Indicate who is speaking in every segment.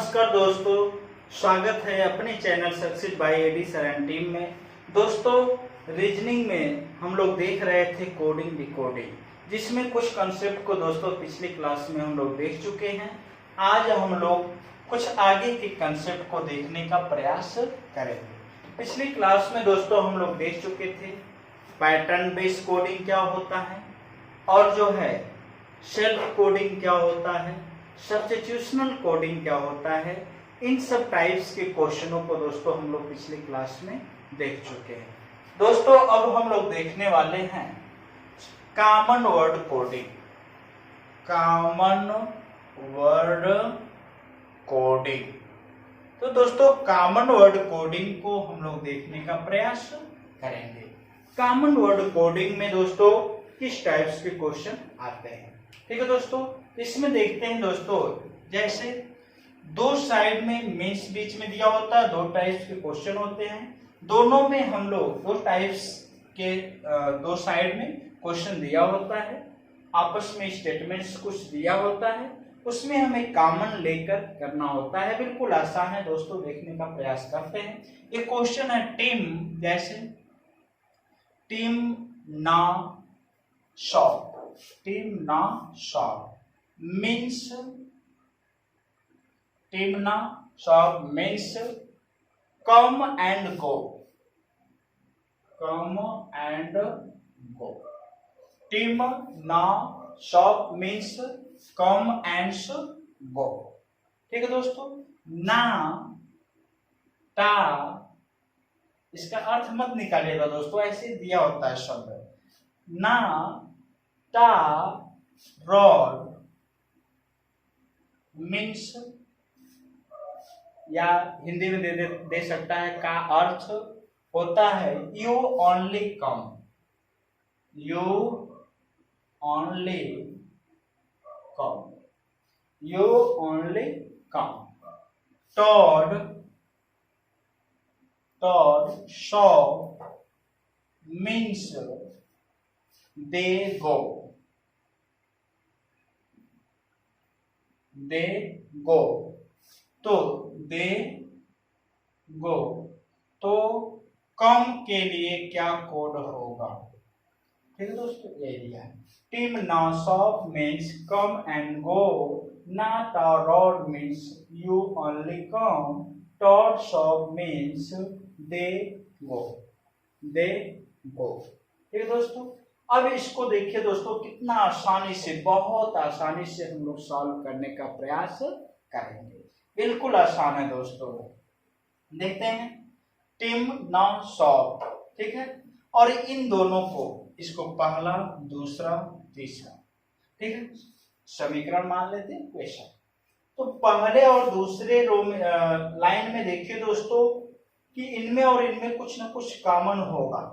Speaker 1: नमस्कार दोस्तों, स्वागत है अपने channel success by AD Saran team में। दोस्तों, रीजनिंग में हम लोग देख रहे थे कोडिंग डिकोडिंग, जिसमें कुछ कंसेप्ट को दोस्तों पिछली क्लास में हम लोग देख चुके हैं। आज हम लोग कुछ आगे के कंसेप्ट को देखने का प्रयास करेंगे। पिछली क्लास में दोस्तों हम लोग देख चुके थे पैटर्न बेस्ड कोडिंग क्या होता है, और जो है सेल्फ कोडिंग क्या होता है, सब्स्टिट्यूशनल कोडिंग क्या होता है। इन सब टाइप्स के क्वेश्चनों को दोस्तों हम लोग पिछली क्लास में देख चुके हैं। दोस्तों, अब हम लोग देखने वाले हैं common word coding. Common word coding, तो दोस्तों कॉमन वर्ड कोडिंग को हम लोग देखने का प्रयास करेंगे। कॉमन वर्ड कोडिंग में दोस्तों किस टाइप्स के क्वेश्चन आते हैं, ठीक है दोस्तों। इसमें देखते हैं दोस्तों, जैसे दो साइड में मीन्स बीच में दिया होता है, दो टाइप्स के क्वेश्चन होते हैं। दोनों में हम लोग दो टाइप्स के दो साइड में क्वेश्चन दिया होता है, आपस में स्टेटमेंट्स कुछ दिया होता है, उसमें हमें कॉमन लेकर करना होता है। बिल्कुल आसान है दोस्तों, देखने का प्रयास करते हैं। एक क्वेश्चन है टीम, जैसे टीम ना शॉप, टीम ना शॉप means, टीम ना shop means come and go, come and go। Team ना shop means come and go, ठीक है दोस्तों। ना टा, इसका अर्थ मत निकालिएगा दोस्तों, ऐसे दिया होता है शब्द। ना टा रॉड मीन्स, या हिंदी में दे सकता है, का अर्थ होता है you only come, you only come, you only come. टॉड, टॉड शॉप means they go, they go, तो दे गो। तो कम के लिए क्या कोड होगा, ठीक है दोस्तों, ये दिया है। टीम ना शॉप मीन्स कम एंड गो, ना टा रॉड मीन्स यू ओनली कम, टॉड शॉप means they go, they go, ठीक है दोस्तों। अब इसको देखिए दोस्तों, कितना आसानी से, बहुत आसानी से हम लोग सॉल्व करने का प्रयास करेंगे। बिल्कुल आसान है दोस्तों। देखते हैं टीम ना शॉप, ठीक है, और इन दोनों को, इसको पहला दूसरा तीसरा, ठीक है, समीकरण मान लेते हैं क्वेश्चन। तो पहले और दूसरे रो में लाइन में देखिए दोस्तों कि इनमें और इनमें कुछ ना कुछ कॉमन होगा।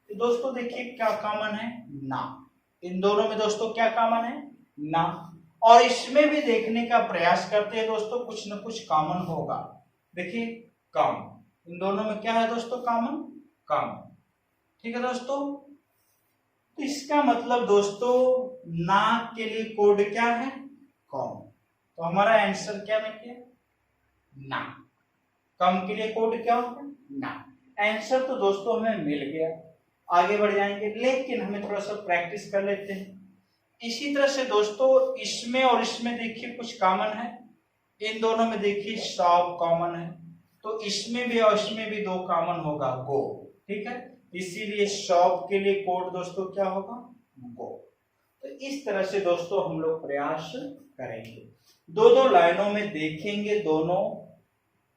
Speaker 1: तो दोस्तों देखिए क्या कॉमन है, ना। इन दोनों में दोस्तों क्या कॉमन है, ना। और इसमें भी देखने का प्रयास करते हैं दोस्तों, कुछ न कुछ कॉमन होगा। देखिए कम, इन दोनों में क्या है दोस्तों, कॉमन, कम, ठीक है दोस्तों। तो इसका मतलब दोस्तों ना के लिए कोड क्या है, कम। तो हमारा आंसर क्या निकले, ना। कम के लिए कोड क्या होगा, ना। आंसर तो दोस्तों हमें मिल गया। आगे बढ़ जाएंगे, लेकिन हमें थोड़ा सा प्रैक्टिस कर लेते हैं। इसी तरह से दोस्तों इसमें और इसमें देखिए कुछ कॉमन है, इन दोनों में देखिए शॉप कॉमन है, तो इसमें भी और इसमें भी दो कॉमन होगा, गो, ठीक है। इसीलिए शॉप के लिए कोड दोस्तों क्या होगा, गो। तो इस तरह से दोस्तों हम लोग प्रयास करेंगे। दो दो लाइनों में देखेंगे, दोनों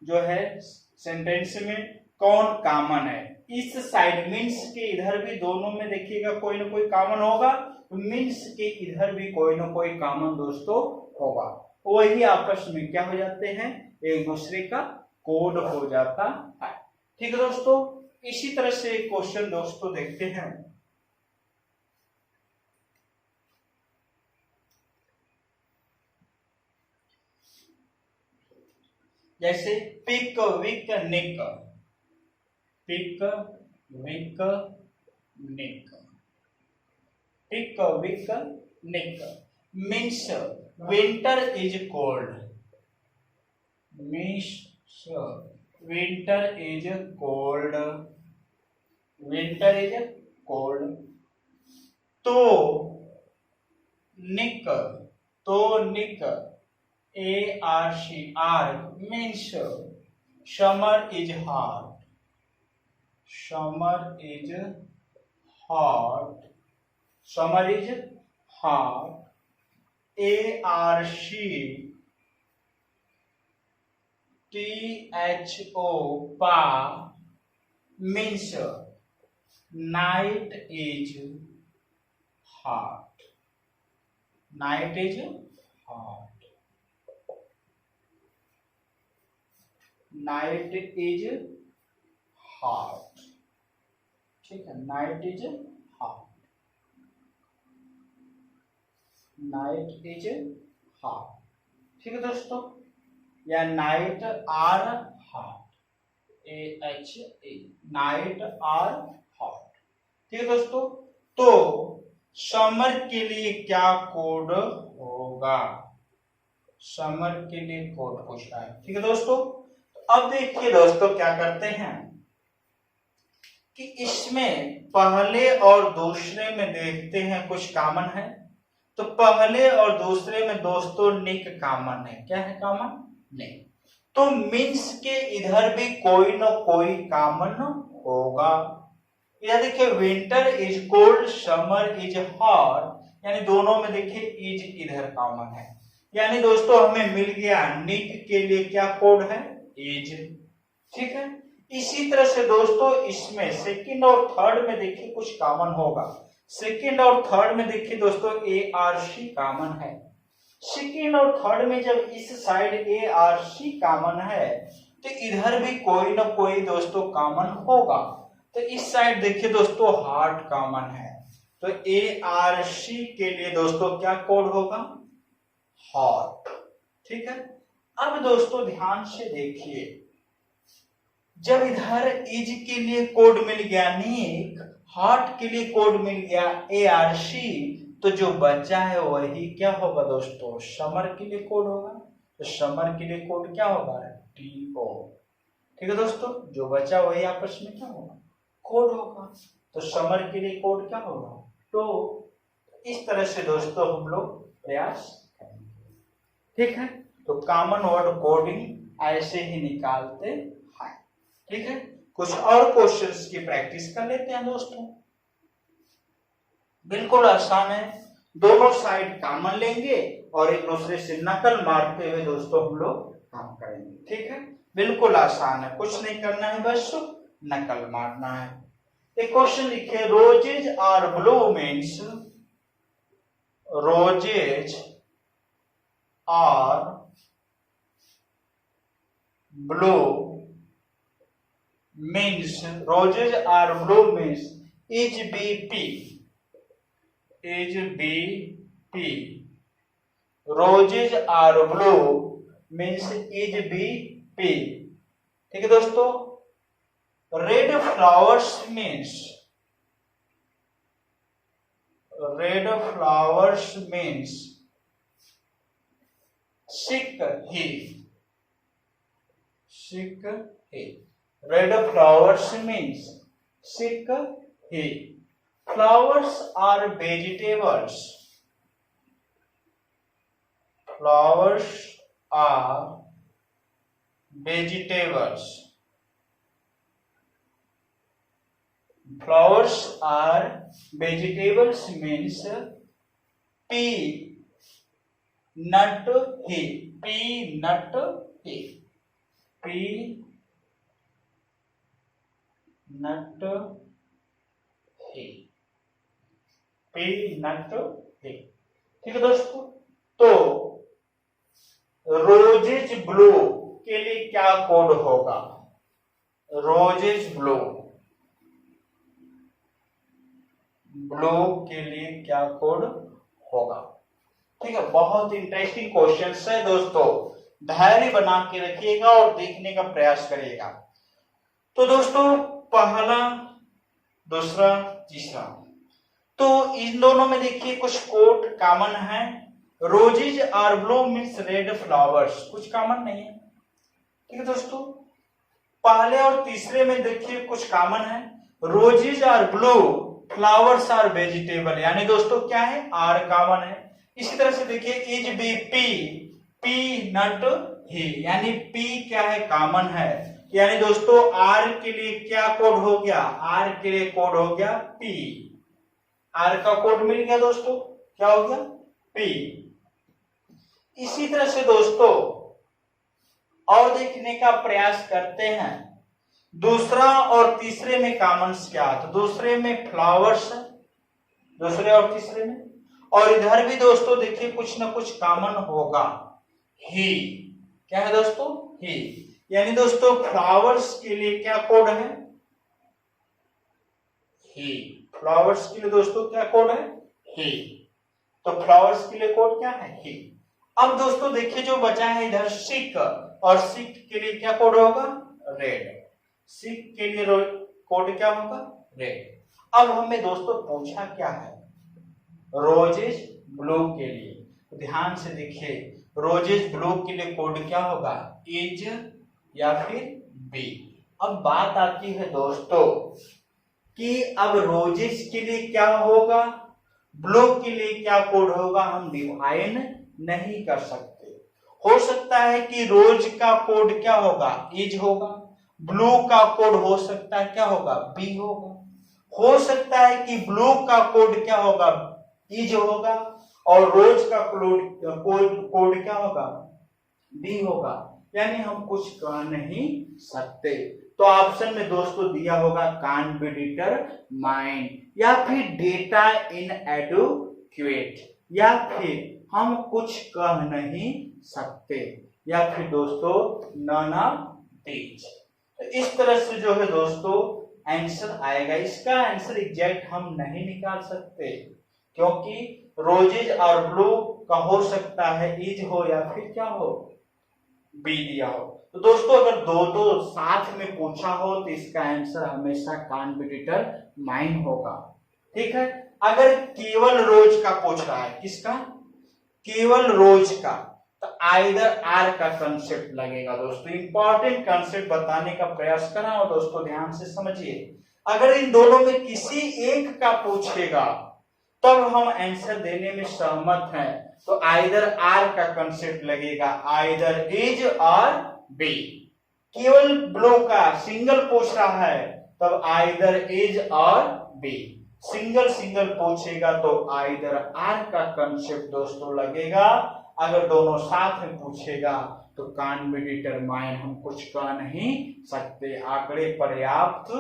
Speaker 1: जो है सेंटेंस में कौन कॉमन है। इस साइड मीन्स के इधर भी दोनों में देखिएगा कोई ना कोई कॉमन होगा, तो मीन्स के इधर भी कोई ना कोई कॉमन दोस्तों होगा। वही आपस में क्या हो जाते हैं, एक दूसरे का कोड हो जाता है, ठीक है दोस्तों। इसी तरह से एक क्वेश्चन दोस्तों देखते हैं। जैसे पिक विक निक, पिक विक निक, पिक विक निक means winter is cold, means winter is cold, winter is cold. तो निक, तो निक ARC means summer is hot, summer is hot, summer is hot. ARC THO पा means night is hot, night is hot, night is hot. ठीक है, night is hot, night is hot. ठीक है दोस्तों, या night are hot, AHA night are hot. ठीक है दोस्तों, तो समर के लिए क्या कोड होगा, समर के लिए कोड पूछ रहा है। ठीक है दोस्तों, अब देखिए दोस्तों क्या करते हैं कि इसमें पहले और दूसरे में देखते हैं कुछ कॉमन है। तो पहले और दूसरे में दोस्तों निक कॉमन है। क्या है कॉमन? निक। तो मीन्स के इधर भी कोई न कोई कॉमन होगा। इधर देखिए winter is cold, summer is hot, यानी दोनों में देखिए इज इधर कॉमन है। यानी दोस्तों हमें मिल गया निक के लिए क्या कोड है? इज। ठीक है, इसी तरह से दोस्तों इसमें सेकंड और थर्ड में देखिए कुछ कॉमन होगा। सेकंड और थर्ड में देखिए दोस्तों ARC कॉमन है। सेकंड और थर्ड में जब इस साइड ARC कॉमन है तो इधर भी कोई ना कोई दोस्तों कॉमन होगा। तो इस साइड देखिए दोस्तों हार्ट कॉमन है, तो ARC के लिए दोस्तों क्या कोड होगा? हॉट। ठीक है, अब दोस्तों ध्यान से देखिए, जब इधर इज के लिए कोड मिल गया निक, हॉट के लिए कोड मिल गया ARC, तो जो बचा है वही क्या होगा दोस्तों? समर के लिए कोड होगा। तो समर के लिए कोड क्या होगा? TO। ठीक है दोस्तों, जो बचा वही आपस में क्या होगा? कोड होगा। तो समर के लिए कोड क्या होगा? तो इस तरह से दोस्तों हम लोग प्रयास करेंगे। ठीक है, तो कॉमन वर्ड कोडिंग ऐसे ही निकालते हैं। ठीक है, कुछ और क्वेश्चंस की प्रैक्टिस कर लेते हैं दोस्तों। बिल्कुल आसान है, दोनों साइड कॉमन लेंगे और एक दूसरे से नकल मारते हुए दोस्तों हम लोग काम करेंगे। ठीक है, बिल्कुल आसान है, कुछ नहीं करना है, बस नकल मारना है। एक क्वेश्चन लिखिए, roses are blue means, roses are blue means, roses are blue means is BP, is BP, roses are blue means is BP। ठीक है दोस्तों, red flowers means, red flowers means sick he, sick he, red flowers means sick he। Flowers are vegetables, flowers are vegetables, flowers are vegetables means peanut he, peanut he, peanut he, peanut he। ठीक है दोस्तों, तो roses blue के लिए क्या code होगा? Roses blue, blue के लिए क्या कोड होगा? ठीक है, बहुत इंटरेस्टिंग क्वेश्चन है दोस्तों, धैर्य बना के रखिएगा और देखने का प्रयास करिएगा। तो दोस्तों पहला, दूसरा, तीसरा, तो इन दोनों में देखिए कुछ कोड कॉमन है। Roses are blue means red flowers, कुछ कॉमन नहीं है। ठीक है दोस्तों। पहले और तीसरे में देखिए कुछ कॉमन है, roses are blue, flowers are vegetable, यानी दोस्तों क्या है, आर कॉमन है। इसी तरह से देखिए इज बी पी, पी नट ही, यानी पी क्या है, कॉमन है। यानी दोस्तों आर के लिए क्या कोड हो गया, आर के लिए कोड हो गया पी, आर का कोड मिल गया दोस्तों, क्या हो गया, पी। इसी तरह से दोस्तों और देखने का प्रयास करते हैं, दूसरा और तीसरे में कॉमन्स क्या है, तो दूसरे में फ्लावर्स है, दूसरे और तीसरे में, और इधर भी दोस्तों देखिए कुछ ना कुछ कॉमन होगा, ही, क्या है दोस्तों, ही। यानी दोस्तों फ्लावर्स के लिए क्या कोड है, ही, फ्लावर्स के लिए दोस्तों क्या कोड है, ही, तो फ्लावर्स के लिए कोड क्या है, ही। अब दोस्तों देखिए जो बचा है इधर सिक, और सिक के लिए क्या कोड होगा, रेड, सिक के लिए कोड क्या होगा, रेड। अब हमें दोस्तों पूछा क्या है, रोजेस ब्लू के लिए, तो ध्यान से देखिए रोजेस ब्लू के लिए कोड क्या होगा, इज या फिर बी। अब बात आती है दोस्तों कि अब रोजेस के लिए क्या होगा, ब्लू के लिए क्या कोड होगा, हम डिफाइन नहीं कर सकते। हो सकता है कि रोज का कोड क्या होगा, इज होगा, ब्लू का कोड हो सकता है क्या होगा, बी होगा, हो सकता है कि ब्लू का कोड क्या होगा, इज होगा, और रोज का कोड क्या होगा, बी होगा। यानी हम कुछ कह नहीं सकते। तो ऑप्शन में दोस्तों दिया होगा कांट बी डिटरमाइंड, या फिर डेटा इन एडुक्वेट, या फिर हम कुछ कह नहीं सकते, या फिर दोस्तों नन ऑफ दीज। तो इस तरह से जो है दोस्तों आंसर आएगा। इसका आंसर एग्जैक्ट हम नहीं निकाल सकते, क्योंकि रोजेज और ब्लू का हो सकता है इज हो या फिर क्या हो, बी दिया हो। तो दोस्तों अगर दो साथ में पूछा हो तो इसका आंसर हमेशा कांट बी डिटरमाइंड होगा, ठीक है। अगर केवल रोज का पूछ रहा है, किसका, केवल रोज का, तो आइदर आर का कंसेप्ट लगेगा दोस्तों। इंपॉर्टेंट कंसेप्ट बताने का प्रयास कर रहा हूं दोस्तों, ध्यान से समझिए। अगर इन दोनों में किसी एक का पूछेगा तब हम आंसर देने में सहमत हैं, तो आइदर आर का कंसेप्ट लगेगा, आइदर इज और बी। केवल ब्लू का सिंगल पूछ रहा है तब आइदर इज और बी, सिंगल सिंगल पूछेगा तो आइदर आर का कंसेप्ट दोस्तों लगेगा। अगर दोनों साथ में पूछेगा तो कांट बी डिटरमाइन, हम कुछ कह नहीं सकते, आंकड़े पर्याप्त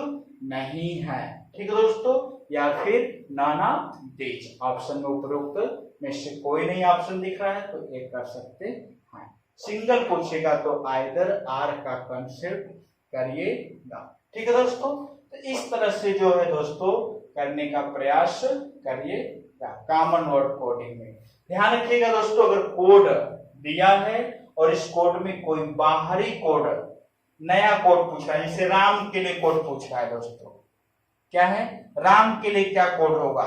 Speaker 1: नहीं है, ठीक है दोस्तों, या फिर नन ऑफ दीज। ऑप्शन में उपरोक्त में से कोई नहीं ऑप्शन दिख रहा है तो एक कर सकते हैं। सिंगल पूछेगा तो आइदर आर का कंसेप्ट करिएगा, ठीक है दोस्तों। तो इस तरह से जो है दोस्तों करने का प्रयास करिएगा कॉमन वर्ड कोडिंग में। ध्यान रखिएगा दोस्तों, अगर कोड दिया है और इस कोड में कोई बाहरी कोड, नया कोड पूछ रहा है, जैसे राम के लिए कोड पूछ रहा है दोस्तों, क्या है, राम के लिए क्या कोड होगा।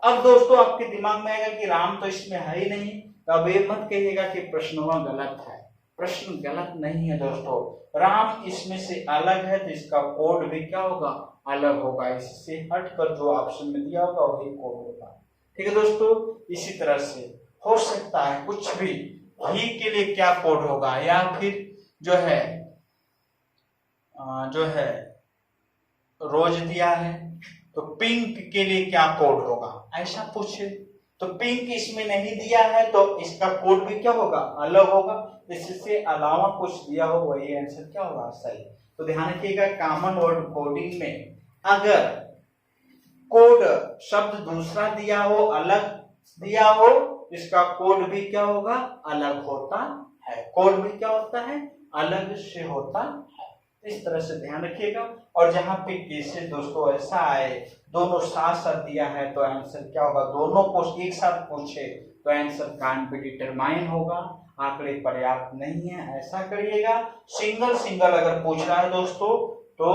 Speaker 1: अब दोस्तों आपके दिमाग में आएगा कि राम तो इसमें है ही नहीं, तो अब ये मत कहिएगा कि प्रश्न गलत है, प्रश्न गलत नहीं है दोस्तों, राम इसमें से अलग है तो इसका कोड भी क्या होगा, अलग होगा, इससे हटकर जो ऑप्शन में दिया होगा वही कोड होगा, ठीक है दोस्तों। इसी तरह से हो सकता है कुछ भी, ही के लिए क्या कोड होगा, या फिर जो है रोज दिया है तो पिंक के लिए क्या कोड होगा, ऐसा पूछे। तो पिंक इसमें नहीं दिया है तो इसका कोड भी क्या होगा, अलग होगा, इससे अलावा कुछ दिया हो वही आंसर क्या होगा, सही। तो ध्यान रखिएगा कॉमन वर्ड कोडिंग में अगर कोड शब्द दूसरा दिया हो, अलग दिया हो, इसका कोड भी क्या होगा, अलग होता है, कोड भी क्या होता है, अलग से होता है। इस तरह से ध्यान रखिएगा। और जहां पे केसेस दोस्तों ऐसा आए दोनों साथ साथ दिया है तो आंसर क्या होगा, दोनों को एक साथ पूछे तो आंसर कांट बी डिटरमाइन होगा, आंकड़े पर्याप्त नहीं है, ऐसा करिएगा। सिंगल सिंगल अगर पूछ रहा है दोस्तों तो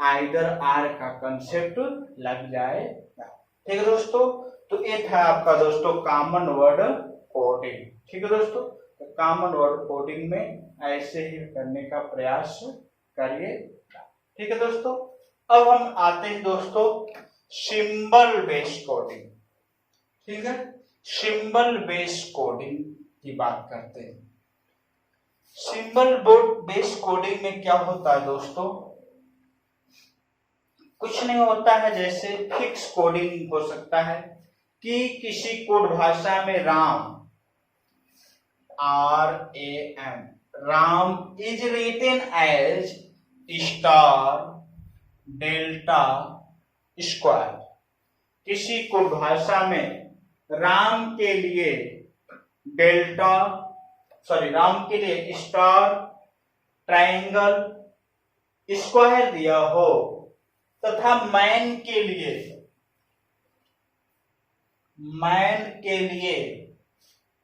Speaker 1: आइदर आर का कंसेप्ट लग जाएगा, ठीक है दोस्तों। तो ये था आपका दोस्तों कॉमन वर्ड कोडिंग, ठीक है दोस्तों। कॉमन वर्ड कोडिंग में ऐसे ही करने का प्रयास करिए। ठीक है दोस्तों, अब हम आते हैं दोस्तों सिंबल बेस्ड कोडिंग। ठीक है, सिंबल बेस्ड कोडिंग की बात करते हैं। सिंबल बेस्ड कोडिंग में क्या होता है दोस्तों, कुछ नहीं होता है, जैसे फिक्स कोडिंग हो सकता है कि किसी कोड भाषा में Ram RAM Ram is written as star delta square. किसी कोड भाषा में राम के लिए राम के लिए स्टार ट्रायंगल स्क्वायर दिया हो, तथा मैन के लिए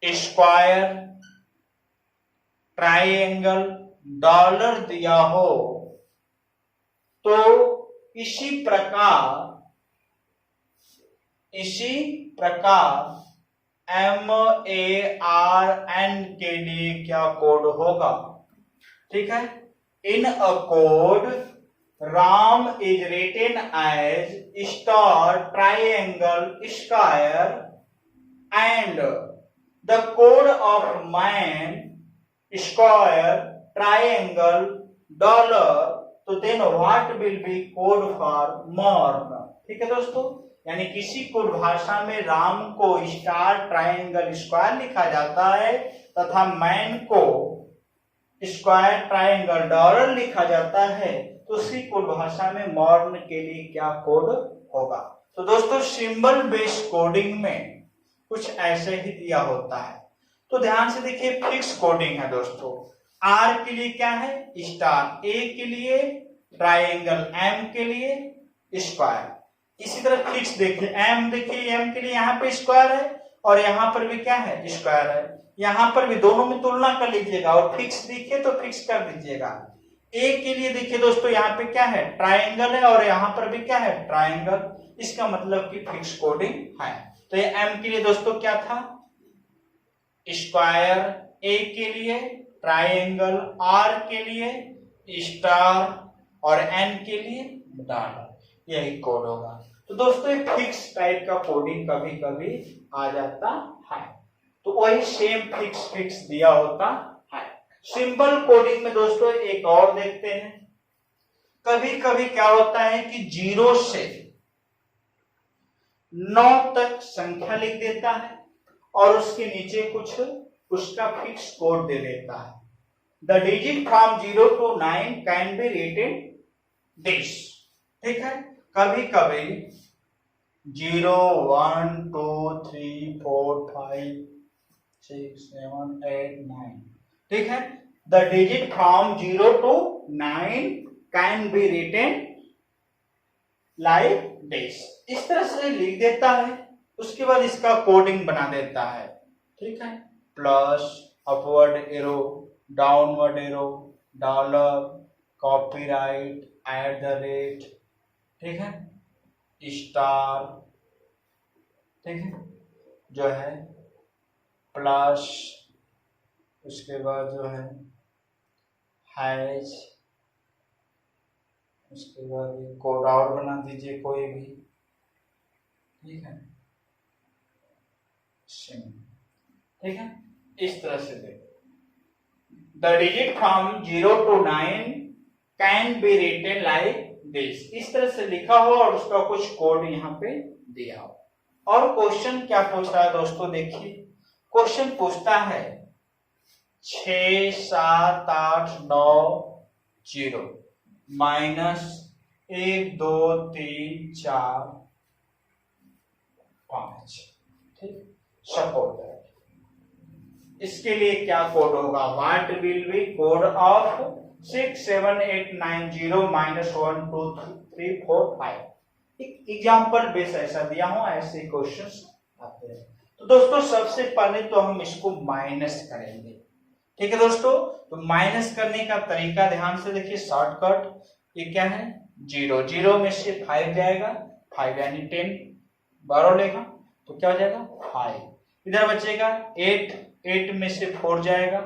Speaker 1: स्क्वायर ट्रायंगल डॉलर दिया हो, तो इसी प्रकार MARN के लिए क्या कोड होगा। ठीक है, in a code Ram is written as star triangle square and the code of man square triangle dollar, तो then what will be code for morn. ठीक है दोस्तों, यानी किसी कोड भाषा में राम को स्टार ट्रायंगल स्क्वायर लिखा जाता है तथा मैन को स्क्वायर ट्रायंगल डॉलर लिखा जाता है, तो उसी कोड भाषा में मॉर्न के लिए क्या कोड होगा। तो दोस्तों सिंबल बेस्ड कोडिंग में कुछ ऐसे ही दिया होता है। तो ध्यान से देखिए, फिक्स कोडिंग है दोस्तों। R के लिए क्या है स्टार, A के लिए ट्रायंगल, M के लिए स्क्वायर। इसी तरह फिक्स देखिए, M देखिए, M के लिए यहाँ पे स्क्वायर है और यहाँ पर भी क्या है स्क्वायर है। यहाँ पर भी दोनों में तुलना कर लीजिएगा और फिक्स दिखे तो फिक्स कर दीजिएगा। A के लिए देखिए दोस्तों, यहाँ पे क्या है ट्रायंगल है और यहाँ पर भी क्या है ट्रायंगल, इसका मतलब कि फिक्स कोडिंग है। तो ये M के लिए दोस्तों क्या था स्क्वायर, A के लिए ट्रायंगल, R के लिए स्टार और N के लिए डॉलर, यही कोड होगा। तो दोस्तों एक फिक्स टाइप का कोडिंग कभी कभी आ जाता है, तो वही सेम फिक्स दिया होता है। सिंबल कोडिंग में दोस्तों एक और देखते हैं, कभी कभी क्या होता है कि 0 से 9 तक संख्या लिख देता है और उसके नीचे कुछ उसका फिक्स कोड दे देता है। The digit from 0 to 9 can be written this. ठीक है, कभी कभी 0 1 2 3 4 5 6 7 8 9, ठीक है, the digit from 0 to 9 can be written like this. इस तरह से लिख देता है, उसके बाद इसका कोडिंग बना देता है। ठीक है, plus, upward arrow, downward arrow, dollar, copyright, @ ठीक है, स्टार, ठीक है, जो है प्लस, उसके बाद जो है हैश, उसके बाद एक कोड और बना दीजिए कोई भी। ठीक है, ठीक है, इस तरह से देखो, the digit from 0 to 9 can be written like this. इस तरह से लिखा हो और उसका कुछ कोड यहाँ पे दिया हो। और क्वेश्चन क्या पूछ रहा है दोस्तों, देखिए क्वेश्चन पूछता है 6 7 8 9 0 माइनस 1 2 3 4 5। ठीक, सपोज इसके लिए क्या कोड होगा, what will be code of 6 7 8 9 0 -1 2 3 4 5। एक एग्जाम्पल बेस ऐसा दिया हूं, ऐसे क्वेश्चंस आते हैं। तो दोस्तों सबसे पहले तो हम इसको माइनस करेंगे। ठीक है दोस्तों, तो माइनस करने का तरीका ध्यान से देखिए, शॉर्टकट। ये क्या है 0, 0 में से 5 जाएगा, 5 यानी 10, 12 लेगा तो क्या हो जाएगा 5, इधर बचेगा 8, 8 में से 4 जाएगा,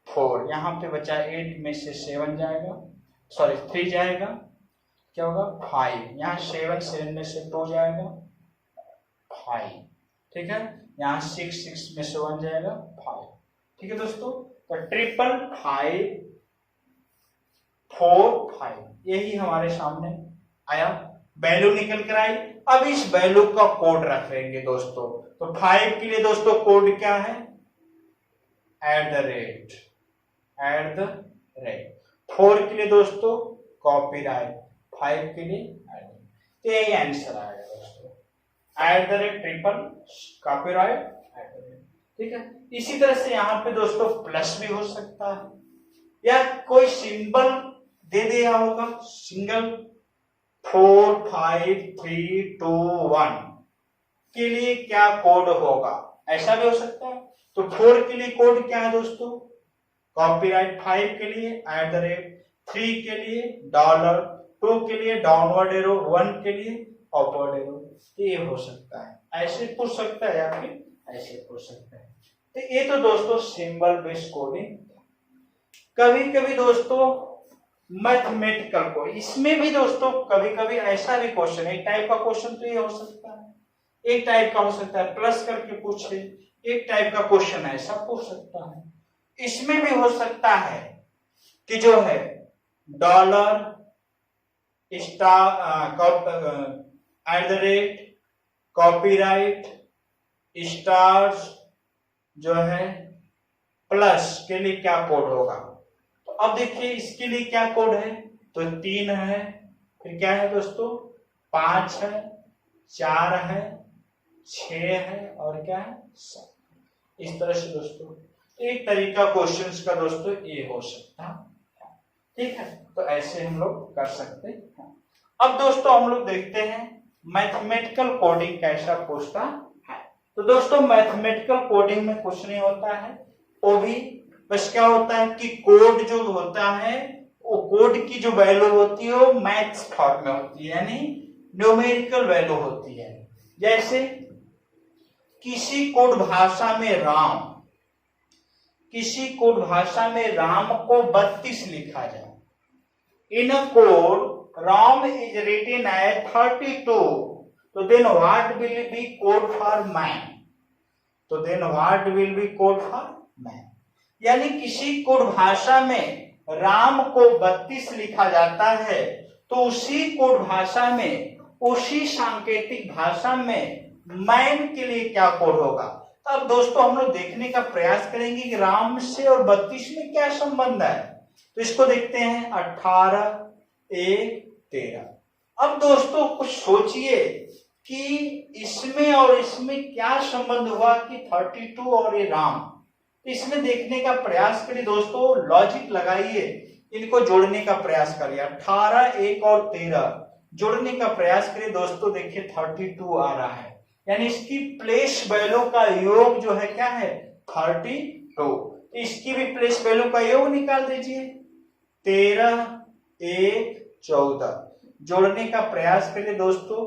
Speaker 1: 4 यहाँ पे बचा, 8 में से 7 जाएगा, सॉरी 3 जाएगा, क्या होगा 5, यहाँ 7 में से 2 जाएगा 5, ठीक है, यहाँ 6 में से 1 जाएगा 5, ठीक है दोस्तों। तो 555 4 5 यही हमारे सामने आया, वैल्यू निकल कर आई। अब इस वैल्यू का कोड रख लेंगे दोस्तों। तो 5 के लिए दोस्तों कोड क्या है, @ 4 के लिए दोस्तों कॉपीराइट, 5 के लिए तो यही आंसर आएगा दोस्तों, @ कॉपीराइट, ठीक है। इसी तरह से यहाँ पे दोस्तों प्लस भी हो सकता है, या कोई सिंबल दे दिया होगा, सिंगल 4 5 3 2 1 के लिए क्या कोड होगा, ऐसा भी हो सकता है। तो 4 के लिए कोड क्या है दोस्तों, कॉपीराइट, 5 के लिए @ 3 के लिए $, 2 के लिए डाउनवर्ड एरो, 1 के लिए अपवर्ड एरो, ये हो सकता है, ऐसे पूछ सकता है या फिर ऐसे पूछ सकता है। तो ये तो दोस्तों सिंबल बेस्ड कोडिंग। कभी कभी दोस्तों मैथमेटिकल को, इसमें भी दोस्तों कभी कभी ऐसा भी क्वेश्चन, एक टाइप का क्वेश्चन तो ये हो सकता है, एक टाइप का हो सकता है प्लस करके पूछे, एक टाइप का क्वेश्चन ऐसा पूछ सकता है। इसमें भी हो सकता है कि जो है $, @ कॉपीराइट, स्टार्स जो है प्लस के लिए क्या कोड होगा। तो अब देखिए इसके लिए क्या कोड है, तो 3 है, फिर क्या है दोस्तों 5 है, 4 है, 6 है और क्या है 7, इस तरह से दोस्तों एक तरीका क्वेश्चंस का दोस्तों ये हो सकता है, ठीक है। तो ऐसे हम लोग कर सकते हैं। अब दोस्तों हम लोग देखते हैं मैथमेटिकल कोडिंग कैसा पूछता है। तो दोस्तों मैथमेटिकल कोडिंग में कुछ नहीं होता है, वो भी बस क्या होता है कि कोड जो होता है वो कोड की जो वैल्यू होती है वो मैथ्स फॉर्म में होती है, यानी न्यूमेरिकल वैल्यू होती है। जैसे किसी कोड भाषा में राम, किसी कोड भाषा में राम को 32 लिखा जाए, इन code Ram is written as 32, so then what will be code for man? तो then what will be code for man? यानी किसी कोड भाषा में राम को 32 लिखा जाता है, तो उसी कोड भाषा में, उसी सांकेतिक भाषा में मैन के लिए क्या कोड होगा। अब दोस्तों हम लोग देखने का प्रयास करेंगे कि राम से और 32 में क्या संबंध है। तो इसको देखते हैं 18 1 13। अब दोस्तों कुछ सोचिए कि इसमें और इसमें क्या संबंध हुआ कि 32 और ये राम। तो इसमें देखने का प्रयास करिए दोस्तों, लॉजिक लगाइए, इनको जोड़ने का प्रयास करिए। 18 1 और 13 जोड़ने का प्रयास करिए दोस्तों, देखिए 32 आ रहा है, यानी इसकी प्लेस वैल्यू का योग जो है क्या है 32, इसकी भी प्लेस वैल्यू का योग निकाल दीजिए। 13 1 14 जोड़ने का प्रयास करिए दोस्तों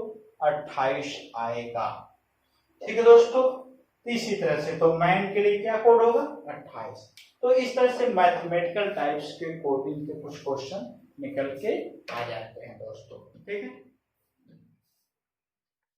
Speaker 1: 28 आएगा, ठीक है दोस्तों। इसी तरह से तो मैन के लिए क्या कोड होगा 28। तो इस तरह से मैथमेटिकल टाइप्स के कोडिंग के कुछ क्वेश्चन निकल के आ जाते हैं दोस्तों, ठीक है।